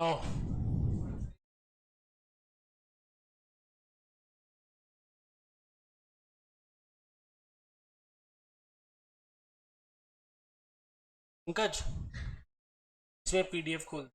ओह। पंकज, इसमें पीडीएफ खोल।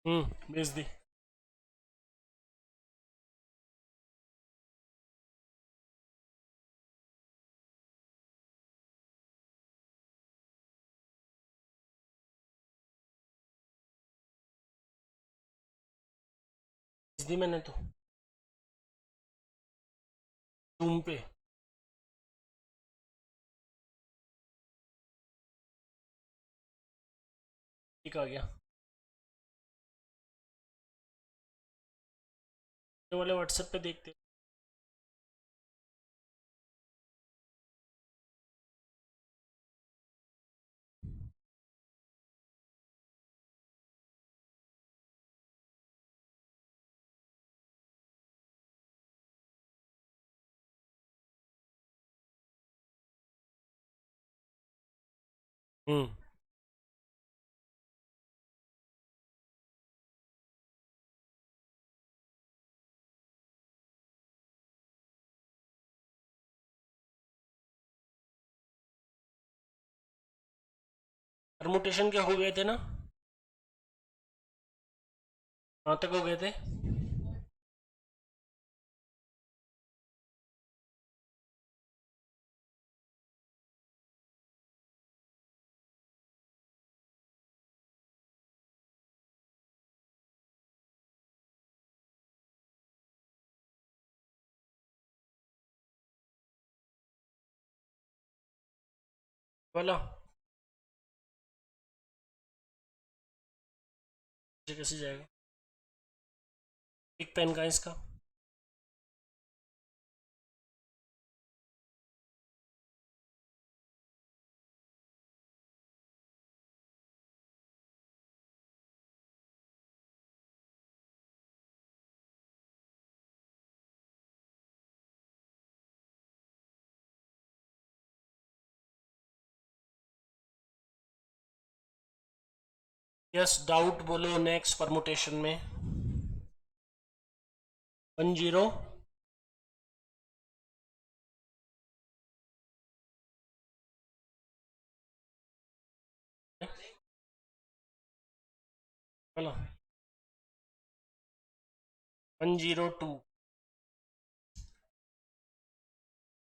भेज दी। भेज दी मैंने तो, जूम पे। ठीक आ गया। ये वाले व्हाट्सएप पे देखते। हम्म। परमुटेशन क्या हो गए थे ना? कहाँ तक हो गए थे? वाला ये कैसे जाएगा? एक पेन का है इसका। यस, डाउट बोलो नेक्स्ट परमुटेशन में। 10। वाला 102।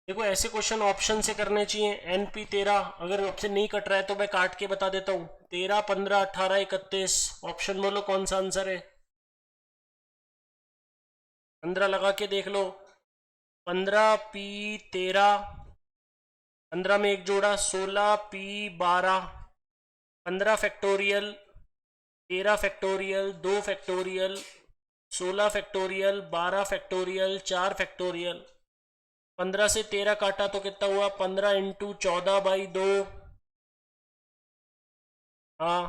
देखो, ऐसे क्वेश्चन ऑप्शन से करने चाहिए। NP13 अगर ऑप्शन नहीं कट रहा है तो मैं काट के बता देता हूँ। 13, 15, 18, 31 ऑप्शन बोलो कौन सा आंसर है। 15 लगा के देख लो। 15P13, 15 में एक जोड़ा 16P12, 15 factorial, 13 factorial, 2 factorial, 16 factorial, 12 factorial, 4 factorial. 15 से 13 काटा तो कितना हुआ? 15 × 14/2। हाँ,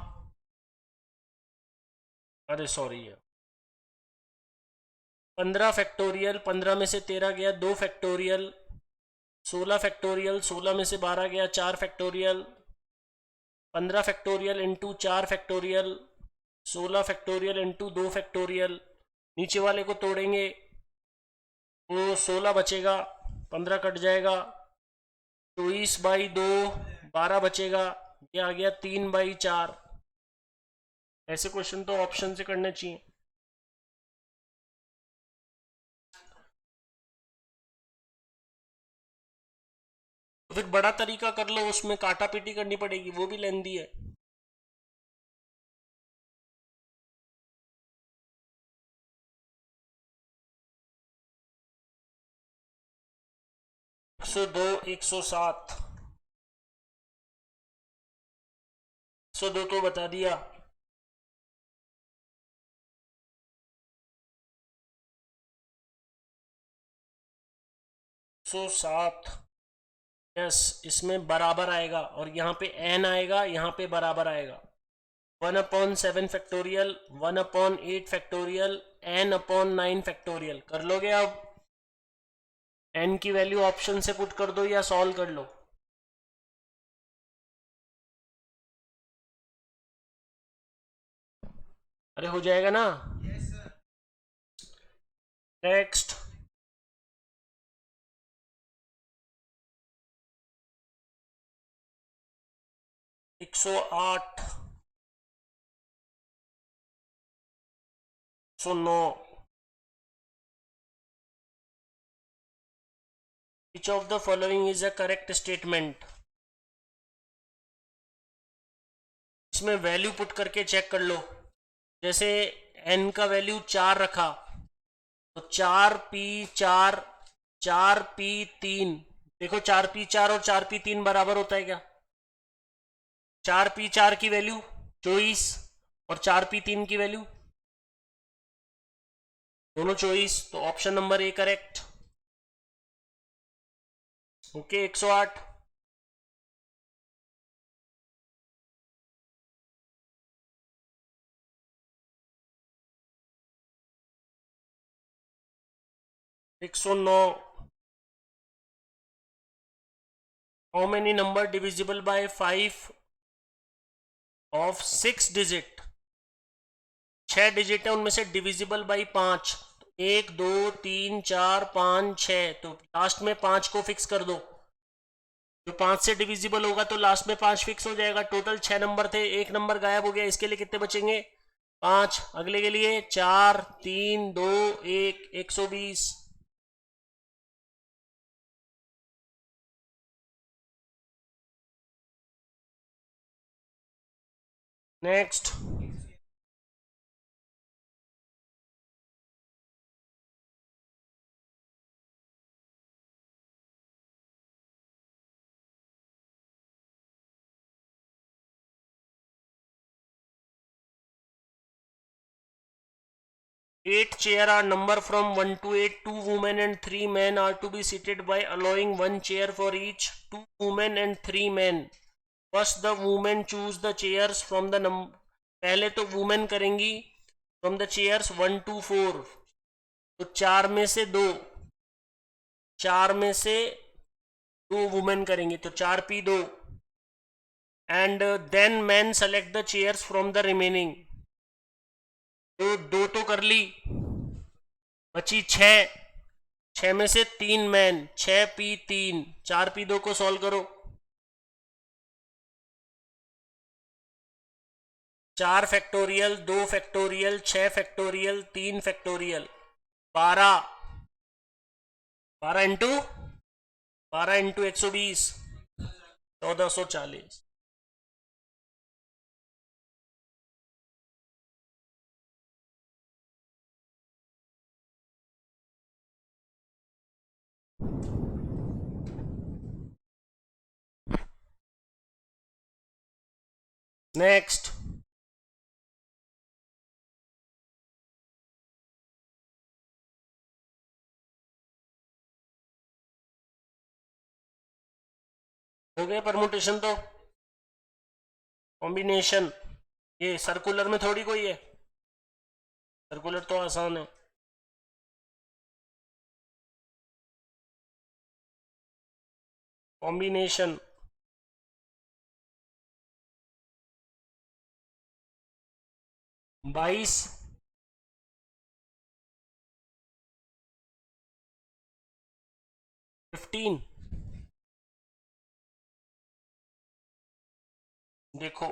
अरे सॉरी है। 15 फैक्टोरियल, 15 में से 13 गया 2 फैक्टोरियल, 16 फैक्टोरियल, 16 में से 12 गया 4 factorial, 15 factorial into 4 factorial, 16 factorial into 2 factorial. नीचे वाले को तोड़ेंगे वो 16 बचेगा, 15 कट जाएगा, 24/2, 12 बचेगा। ये आ गया 3/4। ऐसे क्वेश्चन तो ऑप्शन से करने चाहिए। तो फिर बड़ा तरीका कर लो, उसमें काटा पीटी करनी पड़ेगी, वो भी लेंदी है। एक सौ दो, 107, 102 तो बता दिया। 107, यस, इसमें बराबर आएगा और यहाँ पे n आएगा, यहाँ पे बराबर आएगा। 1/7 फैक्टोरियल, 1/8 फैक्टोरियल, n/9 फैक्टोरियल। कर लोगे अब? n की वैल्यू ऑप्शन से पुट कर दो या सॉल्व कर लो। अरे हो जाएगा ना। नेक्स्ट, एक सौ आठ, 109। Which of the following is a correct statement? इसमें वैल्यू पुट करके चेक कर लो। जैसे n का वैल्यू 4 रखा, तो 4p4, 4p3। देखो 4p4 और 4p3 बराबर होता है क्या? 4p4 की वैल्यू 24 और 4p3 की वैल्यू दोनों 24, तो option number A correct. Okay, 108। एक सौ नौ। How many number divisible by 5 of 6 digit? 6 digit है, उनमें से डिविजिबल बाई 5। 1 2 3 4 5 6, तो लास्ट में 5 को फिक्स कर दो। जो 5 से डिविजिबल होगा तो लास्ट में 5 फिक्स हो जाएगा। टोटल 6 नंबर थे, एक नंबर गायब हो गया, इसके लिए कितने बचेंगे? 5। अगले के लिए 4 3 2 1, 120। Next, eight chair are number from 1 to 8. 2 women and 3 men are to be seated by allowing 1 chair for each 2 women and 3 men. First the women choose the chairs from the number, पहले तो women करेंगी from the chairs 1 to 4। तो 4 में से 2, 4 में से 2 women करेंगी, तो 4p2। and then men select the chairs from the remaining। तो 2 तो कर ली, बची 6। 6 में से 3 मैन, 6p3, 4p2 को सॉल्व करो। 4 factorial, 2 factorial, 6 factorial, 3 factorial, 12। 12 into 120, 1440। Next, हो गया परमुटेशन तो। कॉम्बिनेशन, ये सर्कुलर में थोड़ी कोई है, सर्कुलर तो आसान है। कॉम्बिनेशन, बाईस, 15। देखो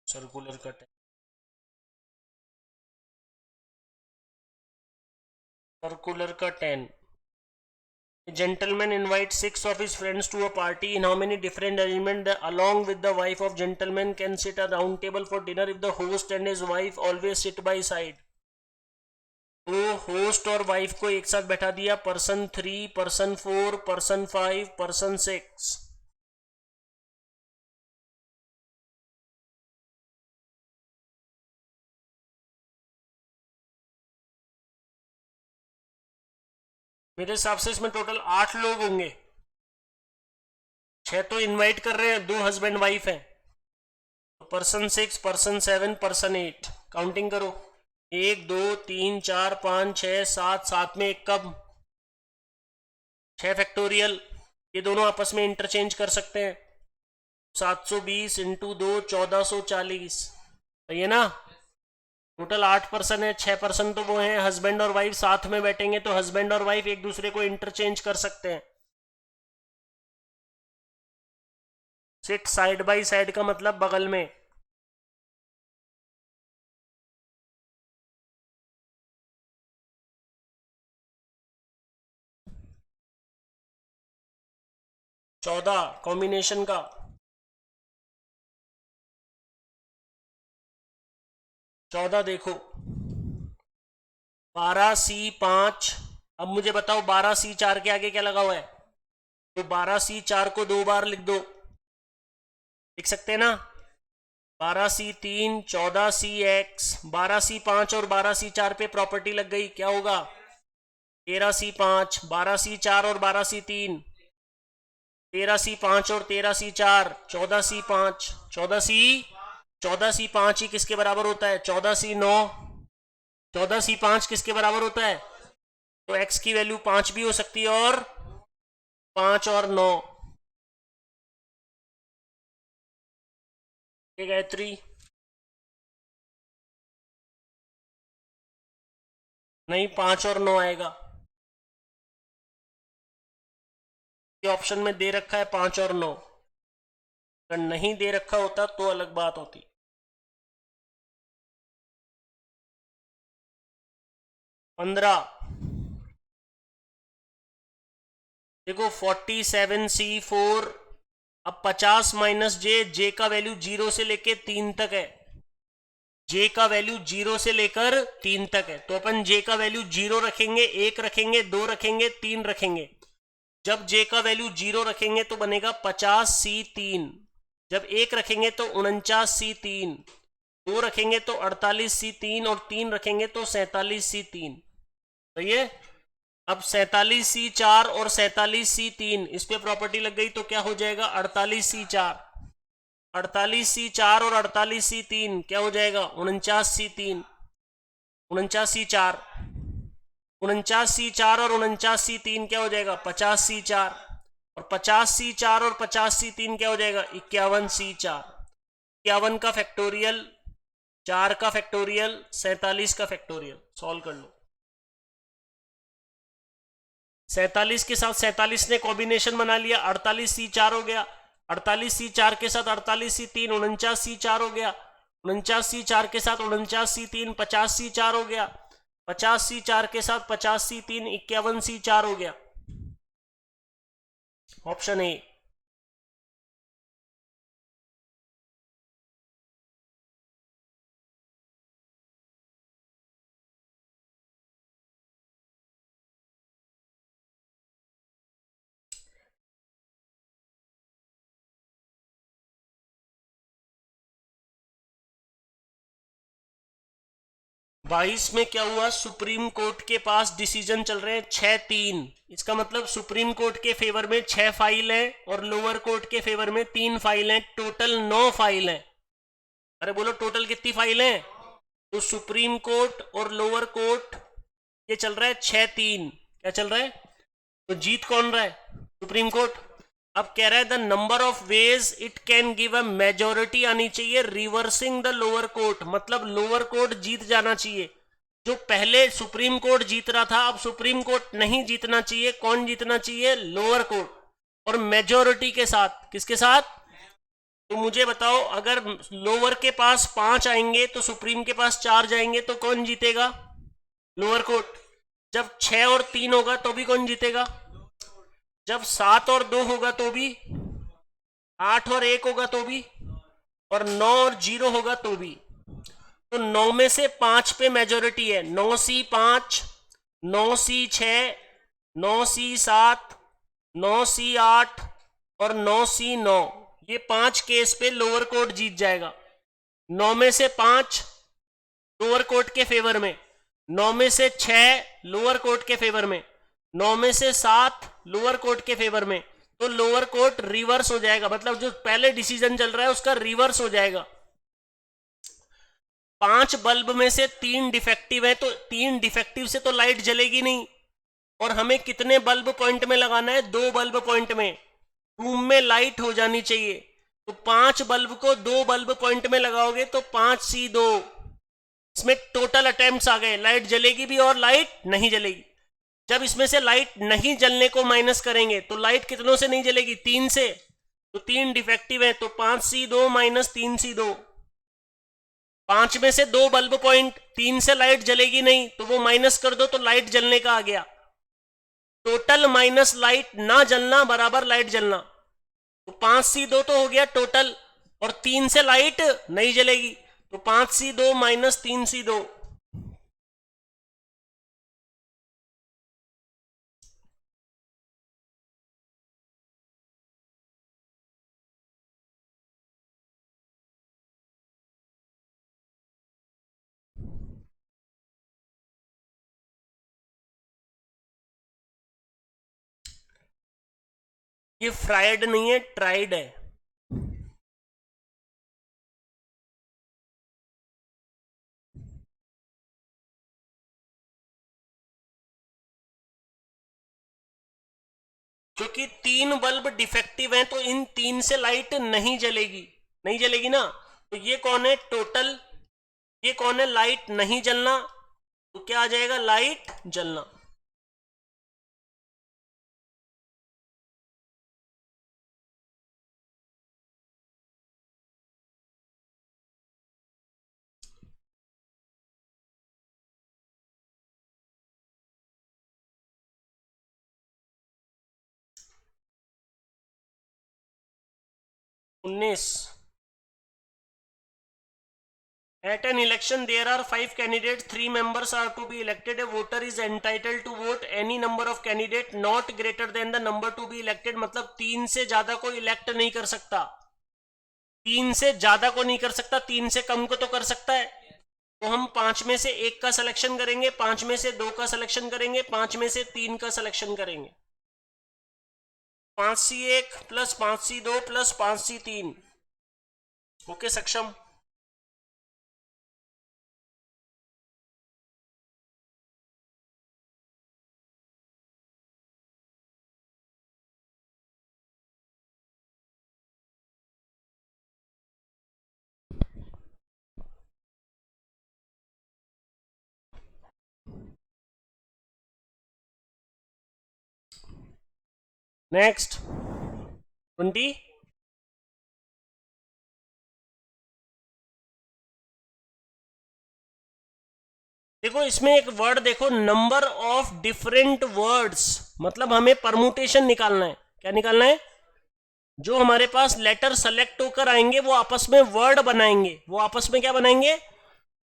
सर्कुलर का 10, सर्कुलर का 10, A gentleman invites 6 of his friends to a party. In how many different arrangements along with the wife of gentleman can sit a round table for dinner if the host and his wife always sit by side? तो host और wife को एक साथ बैठा दिया, person 3, person 4, person 5, person 6. मेरे हिसाब से इसमें टोटल 8 लोग होंगे. 6 तो इनवाइट कर रहे हैं, 2 हस्बैंड वाइफ हैं. Person 6, person 7, person 8. काउंटिंग करो. 1, 2, 3, 4, 5, 6, 7. 7 में 1 कब? 6 फैक्टोरियल. ये दोनों आपस में इंटरचेंज कर सकते हैं. 720 इंटू 2 1440. सही है ना? टोटल 8 पर्सन है. 6 पर्सन तो वो हैं हस्बैंड और वाइफ, साथ में बैठेंगे तो हस्बैंड और वाइफ एक दूसरे को इंटरचेंज कर सकते हैं. सिट साइड बाय साइड का मतलब बगल में. चौदह कॉम्बिनेशन का. चौदह देखो. 12C5. अब मुझे बताओ 12C4 के आगे क्या लगा हुआ है? तो 12C4 को 2 बार लिख दो. लिख सकते हैं ना? 12C3 14CX. 12C5 और 12C4 पे प्रॉपर्टी लग गई. क्या होगा? 13C5. 12C4 और 12C3. 13C5 और 13C4. 14C5. 14C5 ही किसके बराबर होता है? 14C9. 14C5 किसके बराबर होता है? तो x की वैल्यू 5 भी हो सकती है और 5 और 9. गायत्री नहीं, 5 और 9 आएगा. ये ऑप्शन में दे रखा है 5 और 9. अगर नहीं दे रखा होता तो अलग बात होती. पंद्रह. देखो 47C4. अब 50 माइनस जे. जे का वैल्यू 0 से लेके 3 तक है. जे का वैल्यू 0 से लेकर 3 तक है. तो अपन जे का वैल्यू 0 रखेंगे, 1 रखेंगे, 2 रखेंगे, 3 रखेंगे. जब जे का वैल्यू 0 रखेंगे तो बनेगा 50C3. जब 1 रखेंगे तो 49C3. 2 रखेंगे तो 48C3 और 3 रखेंगे तो 47C3. तो ये अब 47C4 और 47C3 इस पे प्रॉपर्टी लग गई तो क्या हो जाएगा? 48C4. 48C4 और 48C3 क्या हो जाएगा? 49C3. 49C4. 49C4 और 49C3 क्या हो जाएगा? 50C4. और 50C4 और 50C3 क्या हो जाएगा? 51C4. 51 का फैक्टोरियल, 4 का फैक्टोरियल, 47 का फैक्टोरियल. सॉल्व कर लो. 47 के साथ 47 ने कॉम्बिनेशन बना लिया, 48C4 हो गया. 48C4 के साथ 48C3 49C4 हो गया. 49C4 के साथ 49C3 50C4 हो गया. 50C4 के साथ 50C3 51C4 हो गया. Option A. बाईस में क्या हुआ? सुप्रीम कोर्ट के पास डिसीजन चल रहे हैं 6-3. इसका मतलब सुप्रीम कोर्ट के फेवर में 6 फाइल हैं और लोअर कोर्ट के फेवर में 3 फाइल हैं. टोटल 9 फाइल हैं. अरे बोलो टोटल कितनी फाइल हैं? तो सुप्रीम कोर्ट और लोअर कोर्ट ये चल रहा है 6-3. क्या चल रहा है? तो जीत कौन रहा है? Supreme court. अब कह रहा है the number of ways it can give a majority आनी चाहिए रिवर्सिंग द लोअर कोर्ट. मतलब लोअर कोर्ट जीत जाना चाहिए. जो पहले सुप्रीम कोर्ट जीत रहा था अब सुप्रीम कोर्ट नहीं जीतना चाहिए. कौन जीतना चाहिए? Lower court. और मेजोरिटी के साथ. किसके साथ? तो मुझे बताओ अगर लोअर के पास 5 आएंगे तो सुप्रीम के पास 4 जाएंगे तो कौन जीतेगा? Lower court. जब 6 और 3 होगा तो भी कौन जीतेगा? जब 7 और 2 होगा तो भी, 8 और 1 होगा तो भी, और 9 और 0 होगा तो भी। तो 9 में से 5 पे मेजोरिटी है, 9C5, 9C6, 9C7, 9C8 और 9C9। ये 5 केस पे लोअर कोर्ट जीत जाएगा। 9 में से 5 लोअर कोर्ट के फेवर में, 9 में से 6 लोअर कोर्ट के फेवर में, 9 में से 7 लोअर कोर्ट के फेवर में। तो लोअर कोर्ट रिवर्स हो जाएगा, मतलब जो पहले डिसीजन चल रहा है उसका रिवर्स हो जाएगा। 5 बल्ब में से 3 डिफेक्टिव है, तो 3 डिफेक्टिव से तो लाइट जलेगी नहीं। और हमें कितने बल्ब पॉइंट में लगाना है? 2 बल्ब पॉइंट में। रूम में लाइट हो जानी चाहिए, तो 5 बल्ब को 2 बल्ब पॉइंट में लगाओगे तो 5C2। इसमें टोटल अटेम्प्ट्स आ गए, लाइट जलेगी भी और लाइट नहीं जलेगी। जब इसमें से लाइट नहीं जलने को माइनस करेंगे तो लाइट कितनों से नहीं जलेगी? 3 से। तो 3 डिफेक्टिव है, तो 5C2 माइनस 3C2। 5 में से 2 बल्ब पॉइंट, 3 से लाइट जलेगी नहीं, तो वो माइनस कर दो तो लाइट जलने का आ गया। टोटल माइनस लाइट ना जलना बराबर लाइट जलना। तो 5C2 तो हो गया टोटल, और 3 से लाइट नहीं जलेगी, तो 5C2 माइनस 3C2। ये फ्राइड नहीं है, ट्राइड है। क्योंकि 3 बल्ब डिफेक्टिव हैं, तो इन 3 से लाइट नहीं जलेगी, नहीं जलेगी ना। तो ये कौन है? टोटल। ये कौन है? लाइट नहीं जलना। तो क्या आ जाएगा? लाइट जलना। उन्नीस। At an election, there are 5 candidates. 3 members are to be elected. A voter is entitled to vote any number of candidates not greater than the number to be elected. मतलब 3 से ज्यादा को इलेक्ट नहीं कर सकता। 3 से ज्यादा को नहीं कर सकता, 3 से कम को तो कर सकता है। तो हम 5 में से 1 का सिलेक्शन करेंगे, 5 में से 2 का सिलेक्शन करेंगे, 5 में से 3 का सिलेक्शन करेंगे। 5C1 plus 5C2 plus 5C3। Okay सक्षम। नेक्स्ट 20। देखो इसमें एक वर्ड देखो, नंबर ऑफ डिफरेंट वर्ड्स, मतलब हमें परमुटेशन निकालना है। क्या निकालना है? जो हमारे पास लेटर सेलेक्ट होकर आएंगे वो आपस में वर्ड बनाएंगे। वो आपस में क्या बनाएंगे?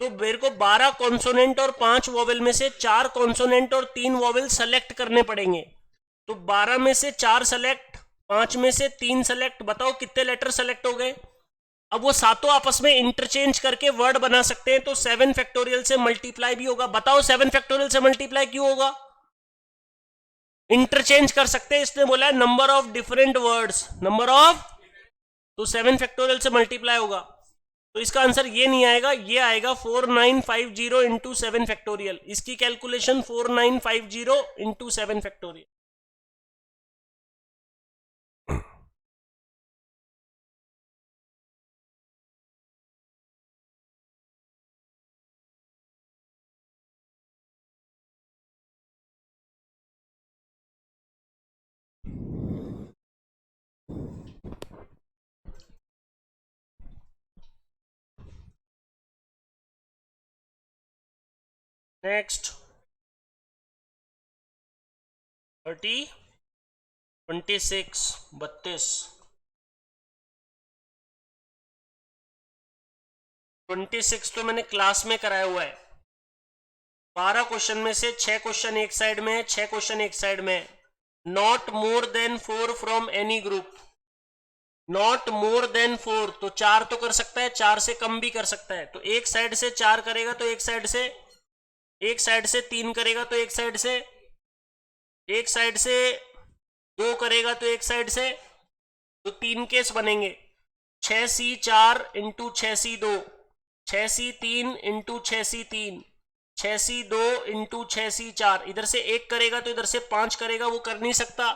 तो मेरे को 12 कॉन्सोनेंट और 5 वॉवेल में से 4 कॉन्सोनेंट और 3 वॉवेल सेलेक्ट करने पड़ेंगे। तो 12 में से 4 सेलेक्ट, 5 में से 3 सेलेक्ट, बताओ कितने लेटर सेलेक्ट हो गए? अब वो सातों आपस में इंटरचेंज करके वर्ड बना सकते हैं, तो 7 फैक्टोरियल से मल्टीप्लाई भी होगा। बताओ 7 फैक्टोरियल से मल्टीप्लाई क्यों होगा? इंटरचेंज कर सकते हैं, इसने बोला है number of different words, number of, तो 7 फैक्टोरियल से मल्टीप्लाई होगा। तो इसका आंसर ये नहीं आएगा, ये आएगा 4950 इंटू 7 फैक्टोरियल। इसकी कैलकुलेशन 4950 इंटू 7 फैक्टोरियल। नेक्स्ट 30। 32 तो मैंने क्लास में कराया हुआ है। 12 क्वेश्चन में से 6 क्वेश्चन एक साइड में है, 6 क्वेश्चन एक साइड में है। Not more than 4 from any group, not more than 4 तो 4 तो कर सकता है, 4 से कम भी कर सकता है। तो एक साइड से 4 करेगा तो एक साइड से 3 करेगा तो एक साइड से 2 करेगा तो एक साइड से, तो 3 केस बनेंगे। 6C4 into 6C2, 6C3 into 6C3, 6C2 into 6C4। इधर से 1 करेगा तो इधर से 5 करेगा, वो कर नहीं सकता।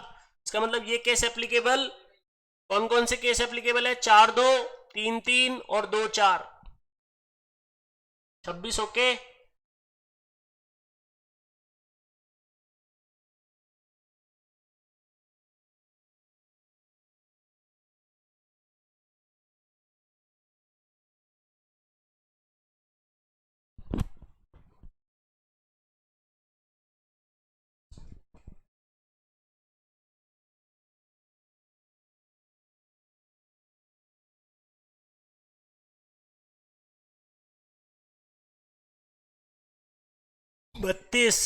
इसका मतलब ये केस एप्लीकेबल, कौन कौन से केस एप्लीकेबल है? 4 2 3 3 और 2 4। 26 ओके। बत्तीस।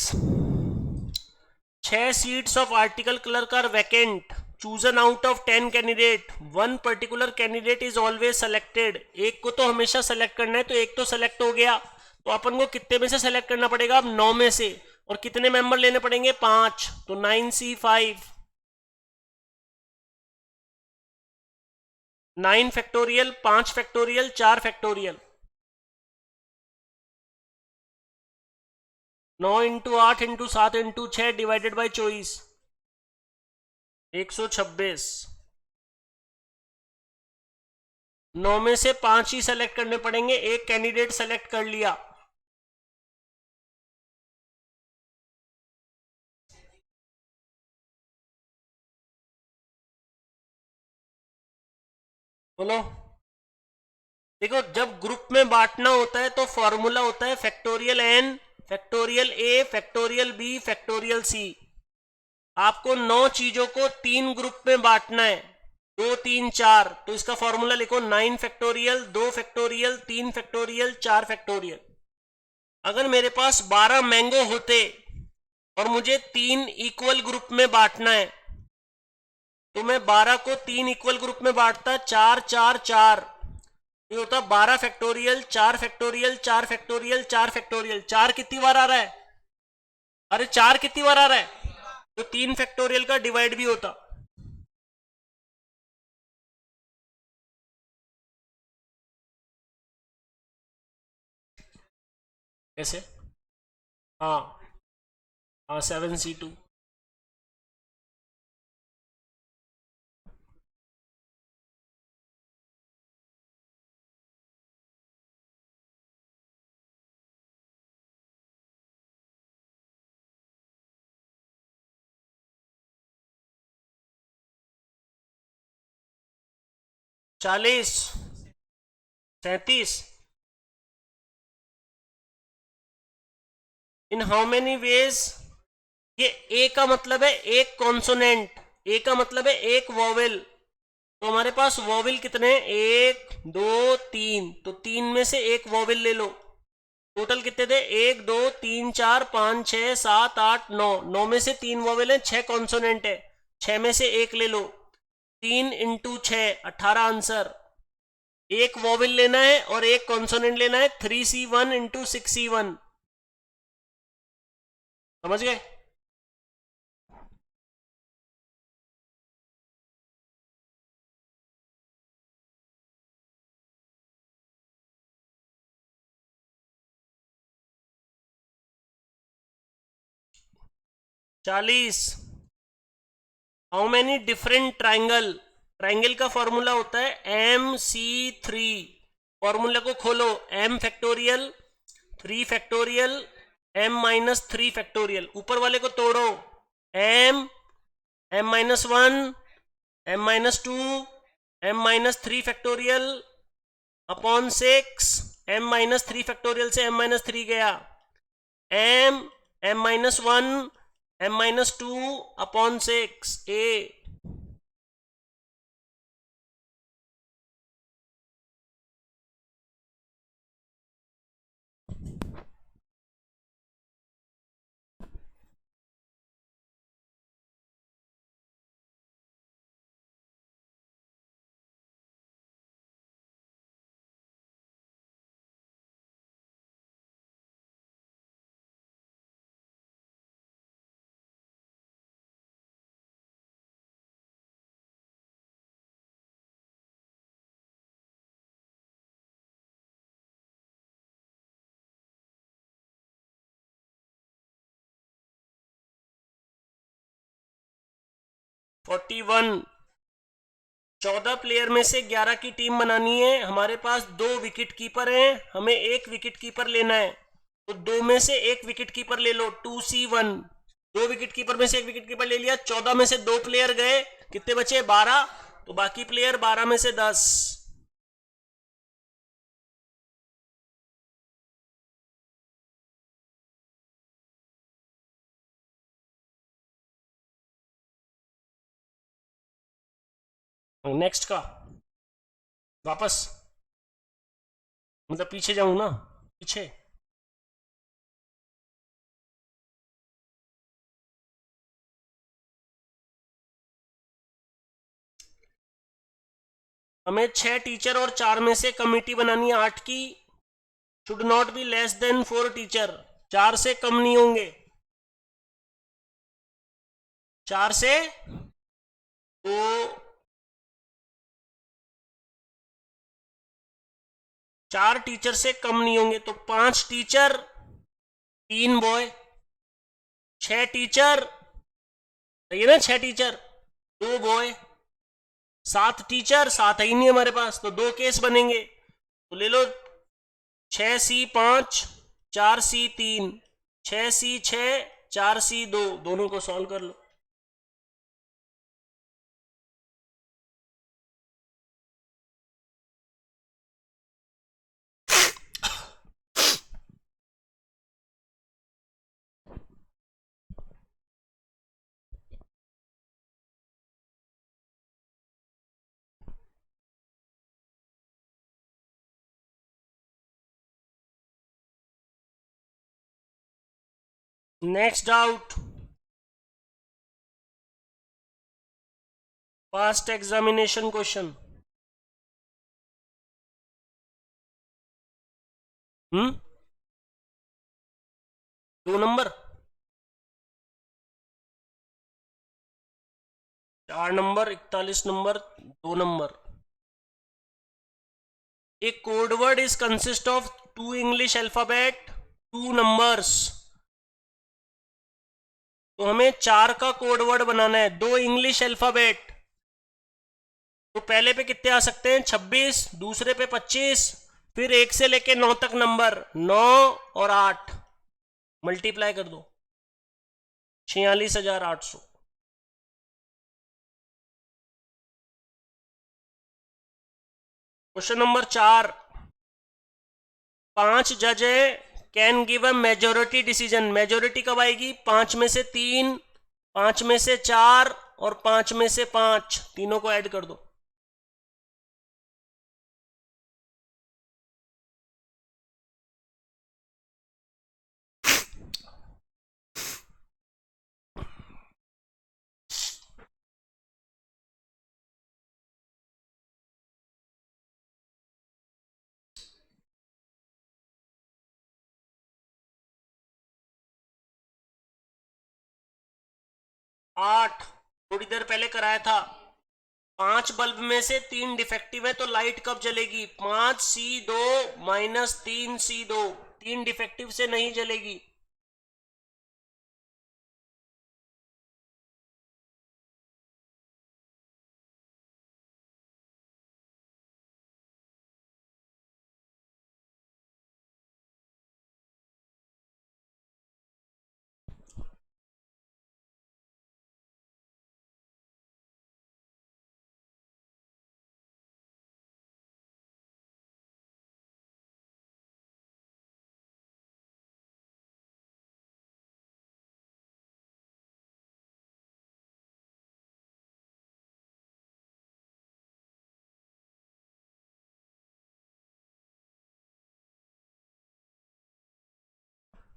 6 seats of article clerk are vacant, chosen out of 10 candidate, one particular candidate is always selected. एक को तो हमेशा सेलेक्ट करना है, तो एक तो सेलेक्ट हो गया, तो अपन को कितने में से सेलेक्ट करना पड़ेगा? अब 9 में से। और कितने मेंबर लेने पड़ेंगे? 5, तो 9C5, 9 factorial, 5 factorial, 4 factorial. 9 into 8 into 7 into 6 divided by 24, 126। 9 में से 5 ही सेलेक्ट करने पड़ेंगे, एक कैंडिडेट सेलेक्ट कर लिया। बोलो। देखो, जब ग्रुप में बांटना होता है तो फॉर्मूला होता है factorial n, factorial a, factorial b, factorial c। आपको 9 चीजों को 3 ग्रुप में बांटना है, 2 3 4। तो इसका फॉर्मूला लिखो 9 फैक्टोरियल, 2 फैक्टोरियल, 3 फैक्टोरियल, 4 फैक्टोरियल। अगर मेरे पास 12 मैंगो होते और मुझे 3 इक्वल ग्रुप में बांटना है, तो मैं 12 को 3 इक्वल ग्रुप में बांटता, 4 4 4। ये होता 12 फैक्टोरियल, 4 फैक्टोरियल, 4 फैक्टोरियल, 4 फैक्टोरियल। 4 कितनी बार आ रहा है? अरे 4 कितनी बार आ रहा है? तो 3 फैक्टोरियल का डिवाइड भी होता। कैसे? हाँ हाँ, 7C2। 40, 37। In how many ways? ये ए का मतलब है एक कॉन्सोनेंट, ए का मतलब है एक वॉवेल। तो हमारे पास वॉवेल कितने हैं? 1 2 3, तो 3 में से एक वॉवेल ले लो। टोटल कितने थे? 1 2 3 4 5 6 7 8 9। 9 में से 3 वॉवेल है, 6 कॉन्सोनेंट है, 6 में से एक ले लो। 3 इंटू 6, 18 आंसर। एक वॉवेल लेना है और एक कॉन्सोनेंट लेना है, 3C1 इंटू 6C1। समझ गए? चालीस। How many different triangle? Triangle का फॉर्मूला होता है MC3। फॉर्मूला को खोलो, m factorial, 3 factorial, m-3 factorial. ऊपर वाले को तोड़ो, m, m-1, m-2, m-3 factorial upon 6। m-3 factorial से m-3 गया, m, m-1, m-2 upon 6 a। 41। 14 player में से 11 की टीम बनानी है। हमारे पास 2 विकेट कीपर हैं, हमें 1 विकेट कीपर लेना है, तो 2 में से 1 विकेट कीपर ले लो, 2C1। 2 विकेट कीपर में से 1 विकेट कीपर ले लिया। 14 में से 2 प्लेयर गए, कितने बचे? 12। तो बाकी प्लेयर 12 में से 10। नेक्स्ट का वापस, मतलब पीछे जाऊं ना, पीछे। हमें 6 टीचर और 4 में से कमिटी बनानी है 8 की। Should not be less than 4 teacher, 4 से कम नहीं होंगे। 4 से तो 4 टीचर से कम नहीं होंगे, तो 5 टीचर 3 बॉय, 6 टीचर, सही है ना, 6 टीचर 2 बॉय, 7 टीचर, 7 ही नहीं हमारे पास, तो 2 केस बनेंगे। तो ले लो 6C5 4C3, 6C6 4C2, दोनों को सॉल्व कर लो। Next doubt, past examination question. 2 number, 4 number, 41 number, 2 number. A code word is consist of 2 English alphabet, 2 numbers। तो हमें 4 का कोड वर्ड बनाना है, 2 इंग्लिश अल्फाबेट। तो पहले पे कितने आ सकते हैं? 26, दूसरे पे 25, फिर 1 से लेके 9 तक नंबर, 9 और 8 मल्टीप्लाई कर दो, 46,800। क्वेश्चन नंबर 4, 5 जज है, can give a majority decision. Majority कब आएगी? 5 में से 3, 5 में से 4 और 5 में से 5, तीनों को ऐड कर दो। आठ, थोड़ी देर पहले कराया था। 5 बल्ब में से 3 डिफेक्टिव है, तो लाइट कब जलेगी? 5C2 माइनस 3C2, 3 डिफेक्टिव से नहीं जलेगी।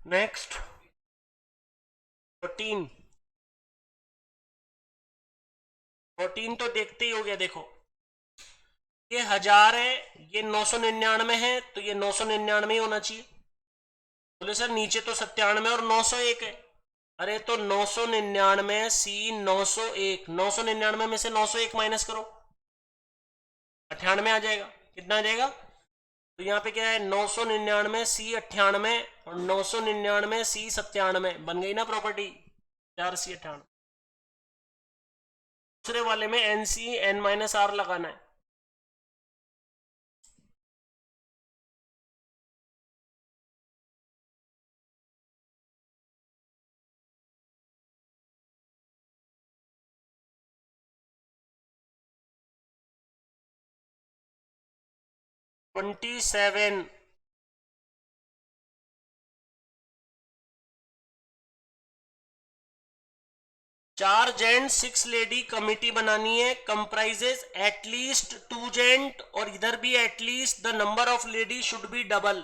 नेक्स्ट 14, 14 तो देखते ही हो गया। देखो ये 1000 है, ये 999 है, तो ये 999 ही होना चाहिए। बोले सर नीचे तो 97 और 901 है। अरे तो 999C 901, 999 में से 901 माइनस करो, 98 आ जाएगा। कितना आ जाएगा? तो यहाँ पे क्या है? 999C 98 और 999C 97, बन गई ना प्रॉपर्टी, 4C 98। दूसरे वाले में NC n-r लगाना है। $27 4 जेंट 6 लेडी कमिटी बनानी है, कंप्राइजेस एटलीस्ट 2 जेंट और इधर भी at least the number of lady should be double,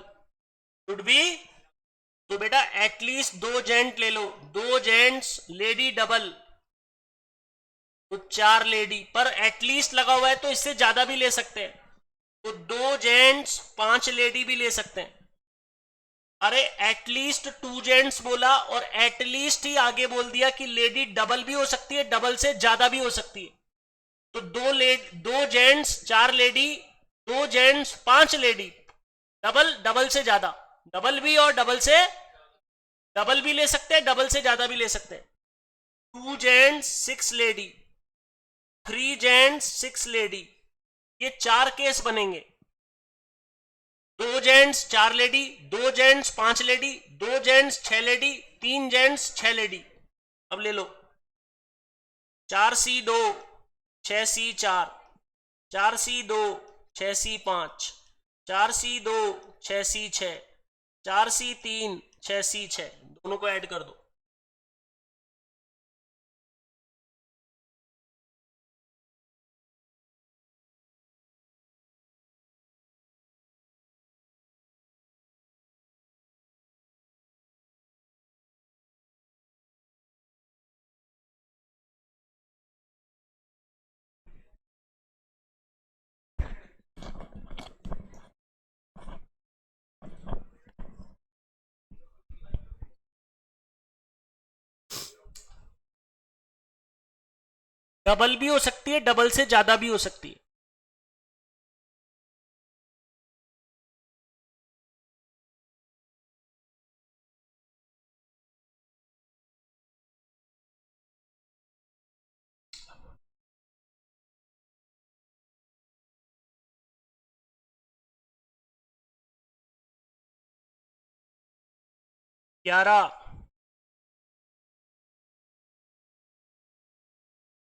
should be. तो बेटा एटलीस्ट 2 जेंट ले लो, 2 जेंट्स लेडी डबल, तो 4 लेडी, पर एटलीस्ट लगा हुआ है तो इससे ज्यादा भी ले सकते हैं, तो 2 जेंट्स 5 लेडी भी ले सकते हैं। अरे एटलीस्ट 2 जेंट्स बोला और एटलीस्ट ही आगे बोल दिया कि लेडी डबल भी हो सकती है, डबल से ज्यादा भी हो सकती है। तो 2 gents 4 lady, 2 gents 5 lady, double, double से ज्यादा, डबल भी और डबल से डबल भी ले सकते हैं, डबल से ज्यादा भी ले सकते हैं। 2 जेंट्स 6 लेडी, 3 जेंट्स 6 लेडी, ये 4 केस बनेंगे। 2 gents 4 lady, 2 gents 5 lady, 2 gents 6 lady, 3 gents 6 lady. अब ले लो 4C2 6C4, 4C2 6C5, 4C2 6C6, 4C3 6C6, दोनों को ऐड कर दो। डबल भी हो सकती है, डबल से ज्यादा भी हो सकती है। ग्यारह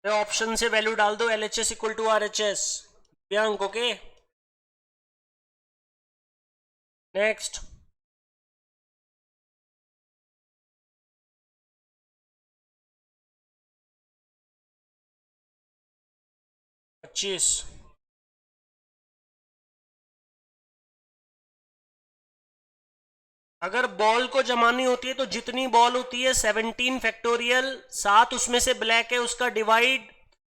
ऑप्शन से वैल्यू डाल दो, LHS equal to RHS, Divyank. Okay next. पच्चीस। अगर बॉल को जमानी होती है तो जितनी बॉल होती है 17 फैक्टोरियल, 7 उसमें से ब्लैक है उसका डिवाइड,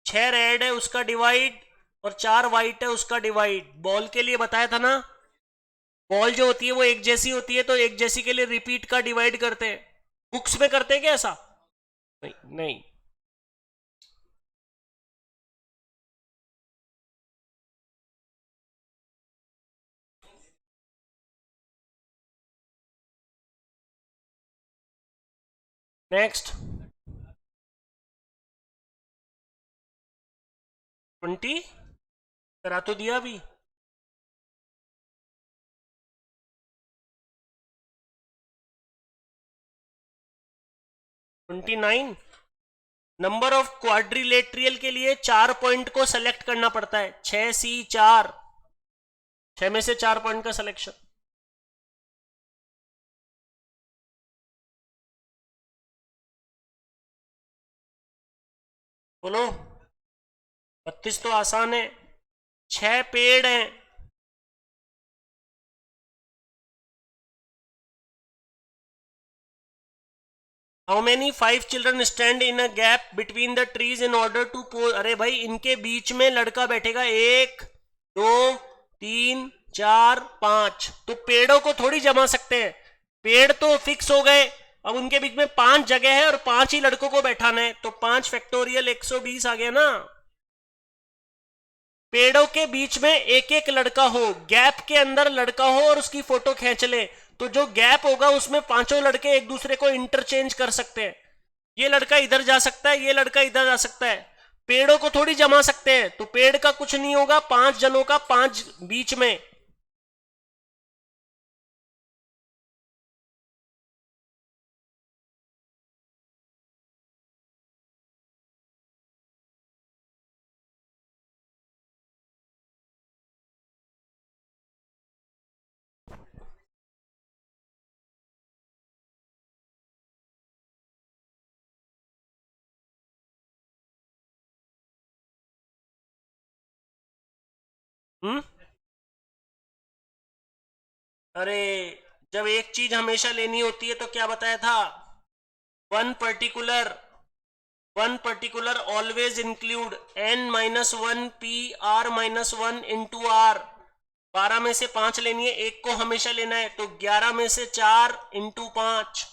6 रेड है उसका डिवाइड और 4 वाइट है उसका डिवाइड। बॉल के लिए बताया था ना, बॉल जो होती है वो एक जैसी होती है तो एक जैसी के लिए रिपीट का डिवाइड करते हैं। बुक्स में करते हैं क्या ऐसा? नहीं, नहीं। नेक्स्ट 20 करा तो दिया अभी। नंबर ऑफ क्वाड्रिलेट्रियल के लिए 4 पॉइंट को सेलेक्ट करना पड़ता है, 6C4, 6 में से 4 पॉइंट का सिलेक्शन। बोलो 32 तो आसान है, 6 पेड़ हैं, how many 5 children stand in a gap between the trees in order to pose. अरे भाई इनके बीच में लड़का बैठेगा, 1 2 3 4 5, तो पेड़ों को थोड़ी जमा सकते हैं, पेड़ तो फिक्स हो गए। अब उनके बीच में 5 जगह है और 5 ही लड़कों को बैठाना है, तो 5 फैक्टोरियल 120 आ गया ना। पेड़ों के बीच में एक एक लड़का हो, गैप के अंदर लड़का हो और उसकी फोटो खींच ले, तो जो गैप होगा उसमें 5 लड़के एक दूसरे को इंटरचेंज कर सकते हैं। ये लड़का इधर जा सकता है, ये लड़का इधर जा सकता है, पेड़ों को थोड़ी जमा सकते हैं, तो पेड़ का कुछ नहीं होगा, 5 जनों का 5 बीच में। हम्म। अरे, जब एक चीज हमेशा लेनी होती है तो क्या बताया था? One particular, one particular always include n minus one P R minus one into R. 12 में से 5 लेनी है, एक को हमेशा लेना है, तो 11 में से 4 इंटू 5।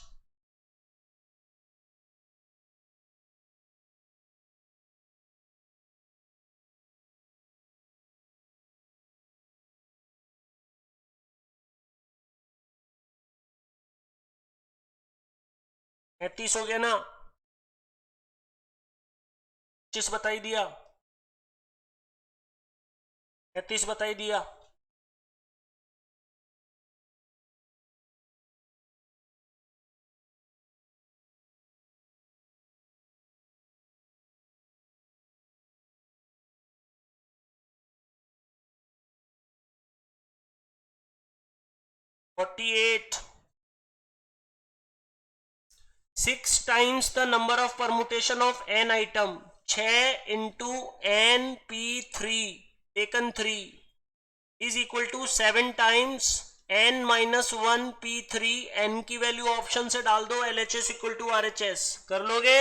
तैतीस हो गया ना? 25 बताई दिया, 33 बताई दिया। Forty eight. 6 times the number of permutation of N item. 6 into N P three taken 3 is equal to 7 times N minus one P three. एन की वैल्यू ऑप्शन से डाल दो, L H S equal to R H S कर लोगे।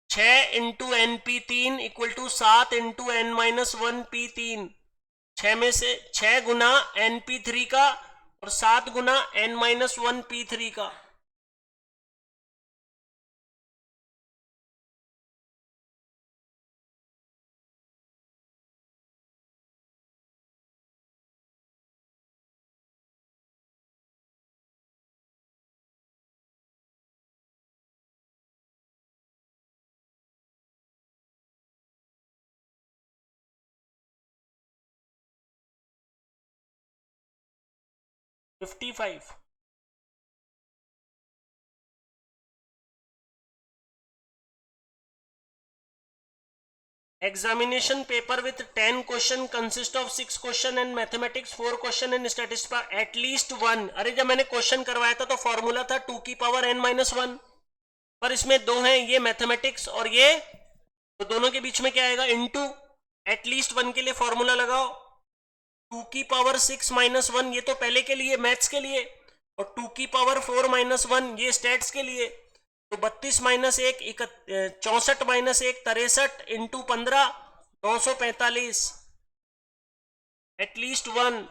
6 into N P तीन equal to 7 into N minus one P तीन। 6 में से 6 गुना एन पी थ्री का और 7 गुना N minus one P three का। Fifty five. Examination paper with 10 question consist of 6 question in mathematics, 4 question in statistics, at least 1। अरे जब मैंने क्वेश्चन करवाया था तो फॉर्मूला था 2 की पावर n माइनस वन, पर इसमें दो हैं, ये मैथमेटिक्स और ये, तो दोनों के बीच में क्या आएगा? इनटू। एटलीस्ट वन के लिए फॉर्मूला लगाओ, 2 की पावर 6 माइनस वन, ये तो पहले के लिए मैथ्स के लिए, और 2 की पावर 4 माइनस वन ये स्टैट्स के लिए। तो 32 माइनस एक 64 माइनस एक 63 into 15 945। At least one.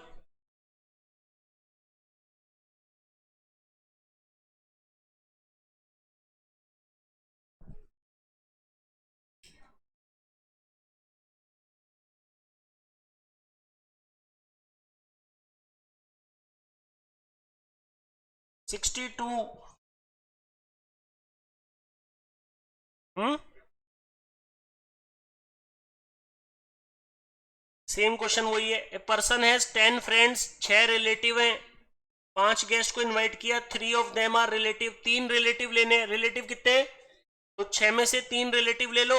Sixty two. Same question वही है। A person has 10 friends, 6 relative हैं, 5 गेस्ट को इनवाइट किया, 3 of them are relative. 3 relative लेने, रिलेटिव कितने? तो 6 में से 3 रिलेटिव ले लो।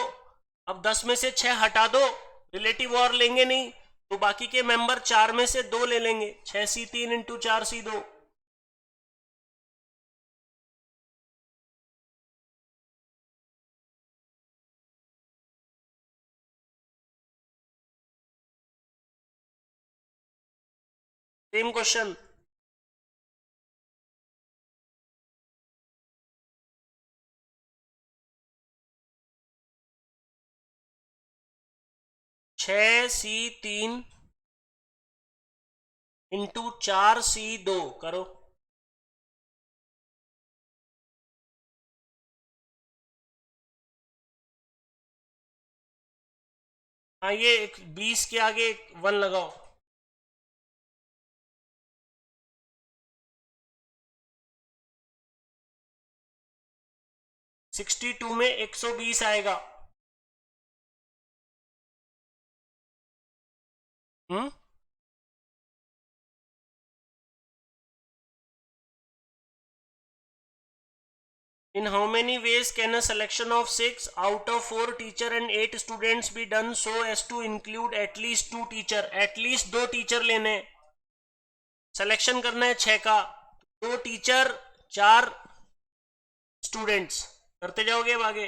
अब 10 में से 6 हटा दो, रिलेटिव और लेंगे नहीं, तो बाकी के मेंबर 4 में से 2 ले लेंगे। 6 सी 3 इंटू 4 सी 2। Same question. छह सी तीन इंटू 4 सी 2 करो। हाँ, ये 20 के आगे 1 लगाओ। 62 में 120 आएगा। In how many ways can a selection of 6 out of 4 teacher and 8 students be done so as to include at least 2 teacher? At least 2 teacher लेने, सिलेक्शन करना है 6 का, 2 टीचर 4 स्टूडेंट्स, करते जाओगे अब आगे।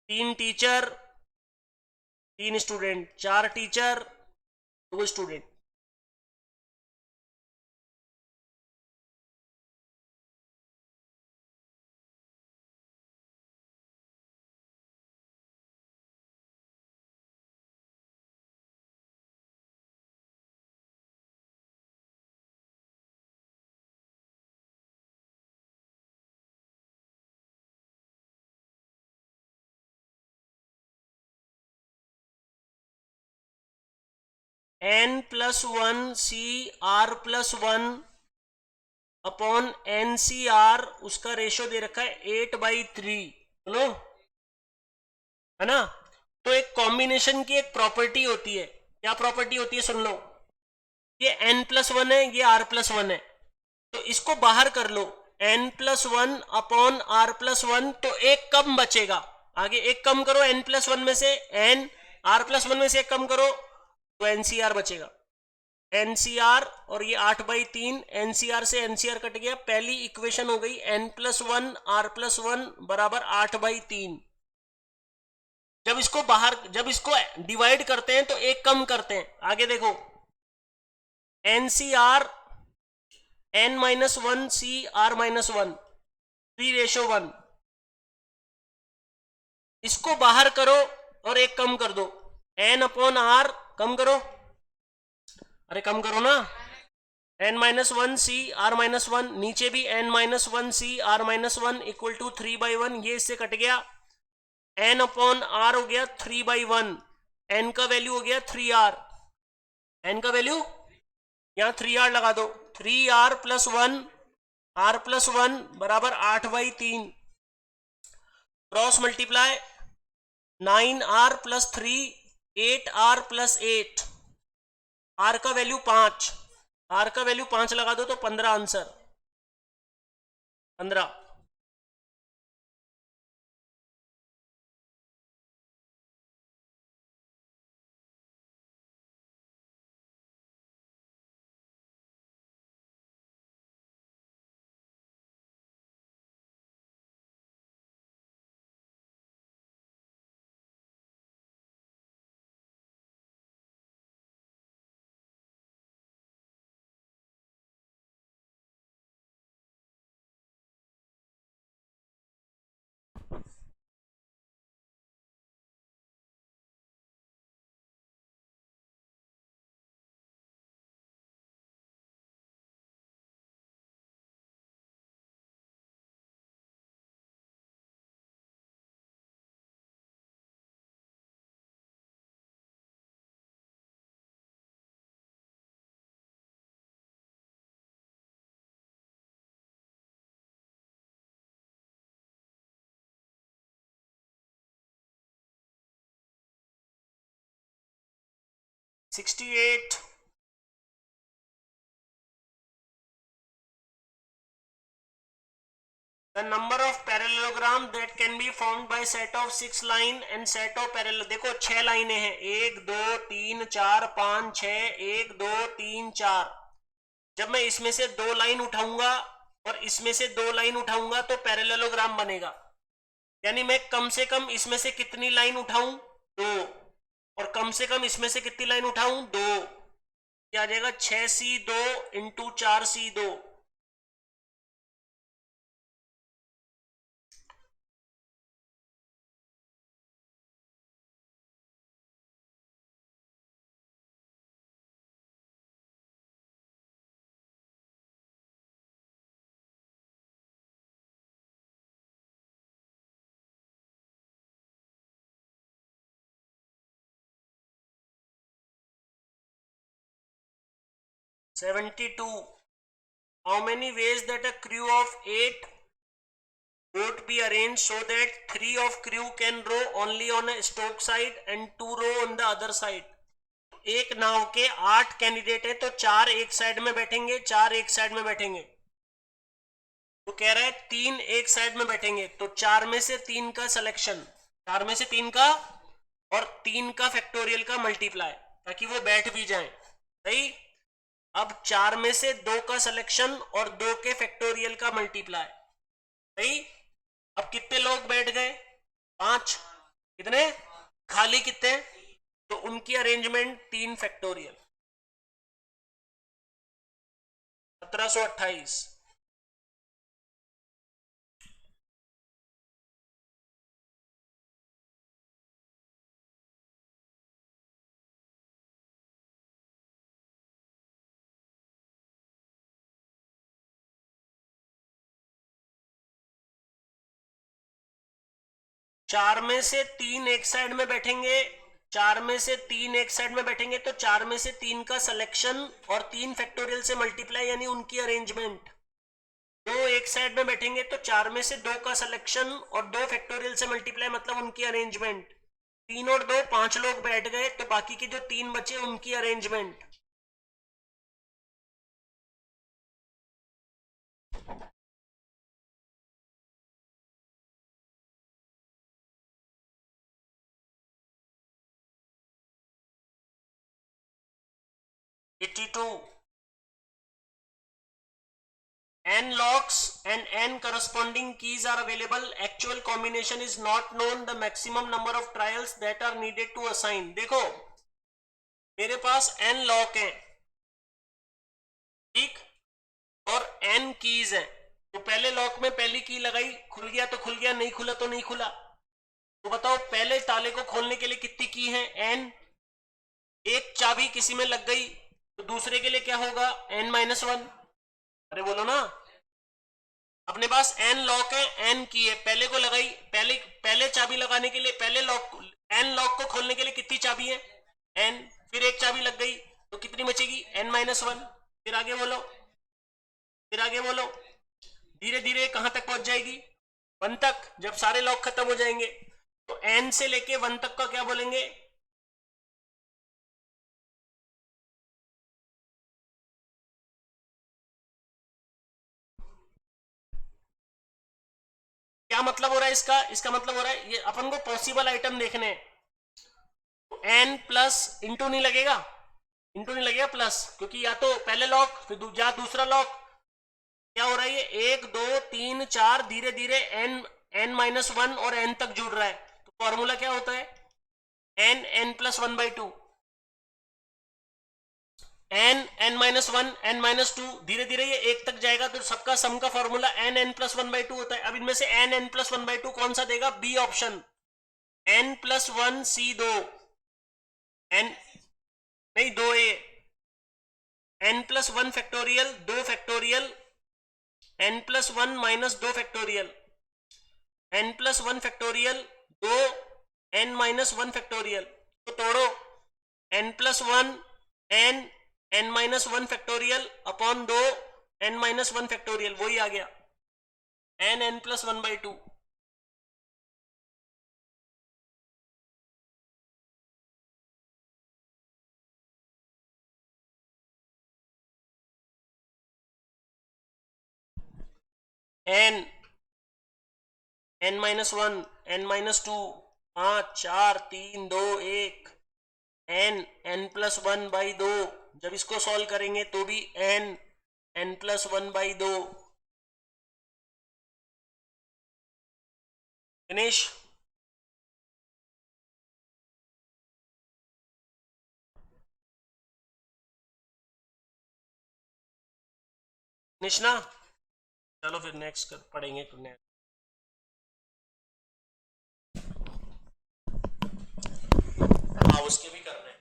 3 teacher 3 student, 4 teacher 2 student. n+1 CR+1 upon NCR, उसका ratio दे रखा है 8/3, बोलो, है ना। तो एक कॉम्बिनेशन की एक प्रॉपर्टी होती है, क्या प्रॉपर्टी होती है सुन लो। ये n+1 है, ये R+1 है, तो इसको बाहर कर लो, n+1 अपॉन R+1, तो एक कम बचेगा। आगे एक कम करो n+1 में से, n R+1 में से एक कम करो तो NCR बचेगा। NCR और ये 8/3, NCR से NCR कट गया, पहली इक्वेशन हो गई n+1 R+1 बराबर 8/3। जब इसको डिवाइड करते हैं तो एक कम करते हैं। आगे देखो, NCR n-1 CR-1 3:1, इसको बाहर करो और एक कम कर दो, n/R कम करो, अरे कम करो ना, n-1 CR-1, नीचे भी n-1 CR-1 इक्वल टू 3/1, ये इससे कट गया, n/R हो गया 3/1, n का वैल्यू हो गया 3R, n का वैल्यू यहां 3R लगा दो, 3R+1 R+1 बराबर 8/3, cross multiply 9R+3 8R+8, R का वैल्यू 5, R का वैल्यू 5 लगा दो तो 15 answer, 15। (68) The number of parallelogram that can be formed by set of 6 line and set of parallel, देखो 6 लाइनें हैं, 1 2 3 4 5 6, 1 2 3 4। जब मैं इसमें से 2 लाइन उठाऊंगा और इसमें से 2 लाइन उठाऊंगा तो पैरेललोग्राम बनेगा, यानी मैं कम से कम इसमें से कितनी लाइन उठाऊं, 2, और कम से कम इसमें से कितनी लाइन उठाऊं, 2। क्या आ जाएगा, 6C2 into 4C2, (72). How many ways that a crew of 8 boat be arranged so that 3 of crew can row only on a stroke side and 2 row on the other side? एक नाव के 8 candidate है तो 4 एक side में बैठेंगे, 4 एक side में बैठेंगे। तो कह रहा है 3 एक साइड में बैठेंगे, तो 4 में से 3 का सिलेक्शन, 4 में से 3 का और 3 का फैक्टोरियल का मल्टीप्लाई, ताकि वो बैठ भी जाएं। सही। अब 4 में से 2 का सिलेक्शन और 2 के फैक्टोरियल का मल्टीप्लाई। सही। अब कितने लोग बैठ गए? 5। कितने खाली कितने? तो उनकी अरेंजमेंट 3 फैक्टोरियल, 1728। चार में से 3 एक साइड में बैठेंगे, 4 में से 3 एक साइड में बैठेंगे, तो 4 में से 3 का सिलेक्शन और 3 फैक्टोरियल से मल्टीप्लाई, यानी उनकी अरेंजमेंट। 2 एक साइड में बैठेंगे तो 4 में से 2 का सिलेक्शन और 2 फैक्टोरियल से मल्टीप्लाई, मतलब उनकी अरेंजमेंट। 3 और 2 5 लोग बैठ गए, तो बाकी के जो 3 बचे उनकी arrangement. N locks and N corresponding keys are available. Actual combination is not known. The maximum number of trials that are needed to assign. देखो मेरे पास N लॉक है, ठीक, और N कीज है। तो पहले लॉक में पहली की लगाई, खुल गया तो खुल गया, नहीं खुला तो नहीं खुला। तो बताओ पहले ताले को खोलने के लिए कितनी की है? N। एक चाबी किसी में लग गई तो दूसरे के लिए क्या होगा? N-1। अरे बोलो ना। अपने पास N लॉक है, N की है, पहले को लगाई, पहले चाबी लगाने के लिए, पहले लॉक, N लॉक को खोलने के लिए कितनी चाबी है? N। फिर एक चाबी लग गई तो कितनी बचेगी? N-1। फिर आगे बोलो, फिर आगे बोलो। धीरे धीरे कहां तक पहुंच जाएगी? 1 तक। जब सारे लॉक खत्म हो जाएंगे तो N से लेके 1 तक का क्या बोलेंगे? क्या मतलब हो रहा है इसका? इसका मतलब हो रहा है ये अपन को पॉसिबल आइटम देखने हैं, तो N प्लस इंटू नहीं लगेगा, इंटू नहीं लगेगा, प्लस, क्योंकि या तो पहले लॉक फिर या दूसरा लॉक। क्या हो रहा है? ये 1 2 3 4 धीरे धीरे N-1 और N तक जुड़ रहा है। तो फॉर्मूला क्या होता है? N+1/2, N-1 N-2, धीरे धीरे ये 1 तक जाएगा, तो सबका सम का फॉर्मूला N+1/2 होता है। अब इनमें से N+1/2 कौन सा देगा? B option. N+1 C2, N नहीं 2A, N+1 factorial 2 factorial, N+1 -2 factorial, N+1 factorial 2 N-1 factorial. तो तोड़ो, N+1 N-1 factorial upon 2 N-1 factorial, वही आ गया N+1/2। N N-1 N-2 5 4 3 2 1 N+1/2। जब इसको सॉल्व करेंगे तो भी N+1/2। फिनिश। फिनिश ना। चलो फिर नेक्स्ट पढ़ेंगे तो नेक्स्ट। हाँ उसके भी करने हैं।